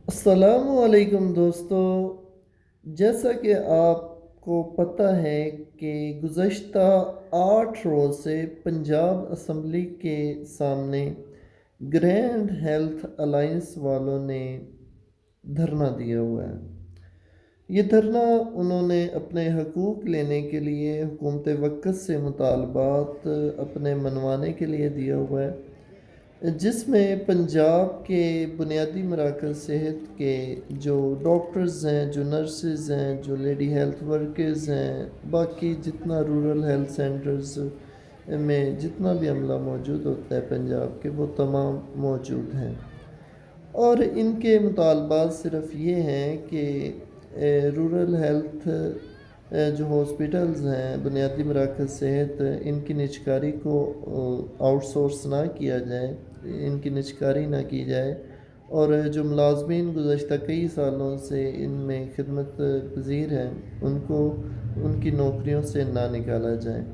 السلام علیکم دوستو، جیسا کہ آپ کو پتہ ہے کہ گزشتہ 8 روز سے پنجاب اسمبلی کے سامنے گرینڈ ہیلتھ الائنس والوں نے دھرنا دیا ہوا ہے۔ یہ دھرنا انہوں نے اپنے حقوق لینے کے لیے حکومت وقت سے مطالبات اپنے منوانے کے لیے دیا ہوا ہے، جس میں پنجاب کے بنیادی مراکز صحت کے جو ڈاکٹرز ہیں، جو نرسز ہیں، جو لیڈی ہیلتھ ورکرز ہیں، باقی جتنا رورل ہیلتھ سینٹرز میں جتنا بھی عملہ موجود ہوتا ہے پنجاب کے، وہ تمام موجود ہیں۔ اور ان کے مطالبات صرف یہ ہیں کہ رورل ہیلتھ جو ہاسپٹلز ہیں، بنیادی مراکز صحت، ان کی نجکاری کو آؤٹ سورس نہ کیا جائے، ان کی نجکاری نہ کی جائے، اور جو ملازمین گزشتہ کئی سالوں سے ان میں خدمت پذیر ہیں ان کو ان کی نوکریوں سے نہ نکالا جائے۔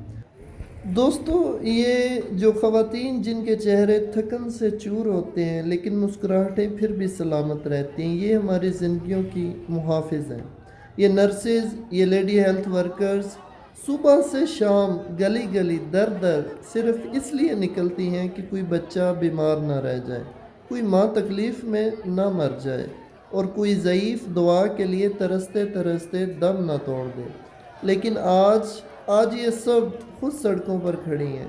دوستو، یہ جو خواتین جن کے چہرے تھکن سے چور ہوتے ہیں لیکن مسکراہٹیں پھر بھی سلامت رہتی ہیں، یہ ہماری زندگیوں کی محافظ ہیں۔ یہ نرسز، یہ لیڈی ہیلتھ ورکرز صبح سے شام گلی گلی در در صرف اس لیے نکلتی ہیں کہ کوئی بچہ بیمار نہ رہ جائے، کوئی ماں تکلیف میں نہ مر جائے، اور کوئی ضعیف دعا کے لیے ترستے ترستے دم نہ توڑ دے۔ لیکن آج یہ سب خود سڑکوں پر کھڑی ہیں،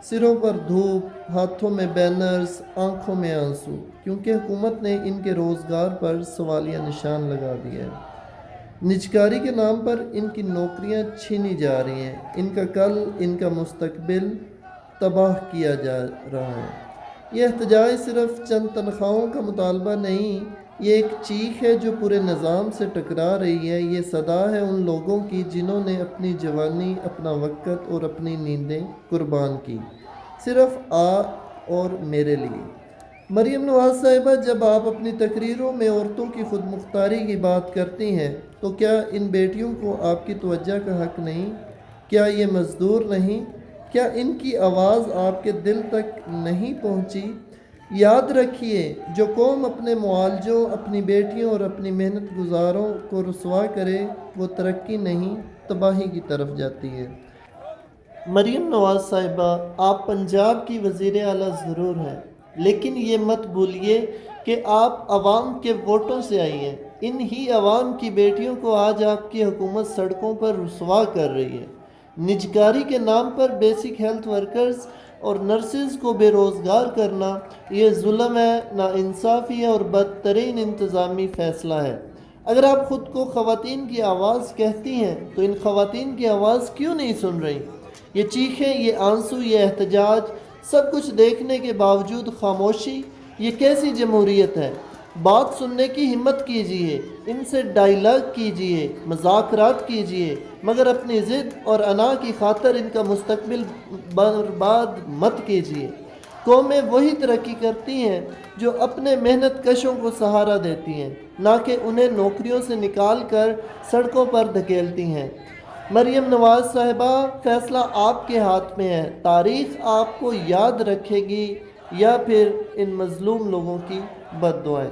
سروں پر دھوپ، ہاتھوں میں بینرز، آنکھوں میں آنسو، کیونکہ حکومت نے ان کے روزگار پر سوالیہ نشان لگا دیا ہے۔ نجکاری کے نام پر ان کی نوکریاں چھینی جا رہی ہیں، ان کا کل، ان کا مستقبل تباہ کیا جا رہا ہے۔ یہ احتجاج صرف چند تنخواہوں کا مطالبہ نہیں، یہ ایک چیخ ہے جو پورے نظام سے ٹکرا رہی ہے۔ یہ صدا ہے ان لوگوں کی جنہوں نے اپنی جوانی، اپنا وقت اور اپنی نیندیں قربان کی، صرف اور میرے لیے۔ مریم نواز صاحبہ، جب آپ اپنی تقریروں میں عورتوں کی خود مختاری کی بات کرتی ہیں تو کیا ان بیٹیوں کو آپ کی توجہ کا حق نہیں؟ کیا یہ مزدور نہیں؟ کیا ان کی آواز آپ کے دل تک نہیں پہنچی؟ یاد رکھیے، جو قوم اپنے معالجوں، اپنی بیٹیوں اور اپنی محنت گزاروں کو رسوا کرے، وہ ترقی نہیں، تباہی کی طرف جاتی ہے۔ مریم نواز صاحبہ، آپ پنجاب کی وزیر اعلیٰ ضرور ہیں، لیکن یہ مت بھولیے کہ آپ عوام کے ووٹوں سے آئی ہیں۔ ان ہی عوام کی بیٹیوں کو آج آپ کی حکومت سڑکوں پر رسوا کر رہی ہے۔ نجکاری کے نام پر بیسک ہیلتھ ورکرز اور نرسز کو بے روزگار کرنا یہ ظلم ہے، ناانصافی ہے اور بدترین انتظامی فیصلہ ہے۔ اگر آپ خود کو خواتین کی آواز کہتی ہیں تو ان خواتین کی آواز کیوں نہیں سن رہی؟ یہ چیخیں، یہ آنسو، یہ احتجاج، سب کچھ دیکھنے کے باوجود خاموشی، یہ کیسی جمہوریت ہے؟ بات سننے کی ہمت کیجیے، ان سے ڈائیلاگ کیجیے، مذاکرات کیجیے، مگر اپنی ضد اور انا کی خاطر ان کا مستقبل برباد مت کیجیے۔ قومیں وہی ترقی کرتی ہیں جو اپنے محنت کشوں کو سہارا دیتی ہیں، نہ کہ انہیں نوکریوں سے نکال کر سڑکوں پر دھکیلتی ہیں۔ مریم نواز صاحبہ، فیصلہ آپ کے ہاتھ میں ہے۔ تاریخ آپ کو یاد رکھے گی یا پھر ان مظلوم لوگوں کی بد دعائیں۔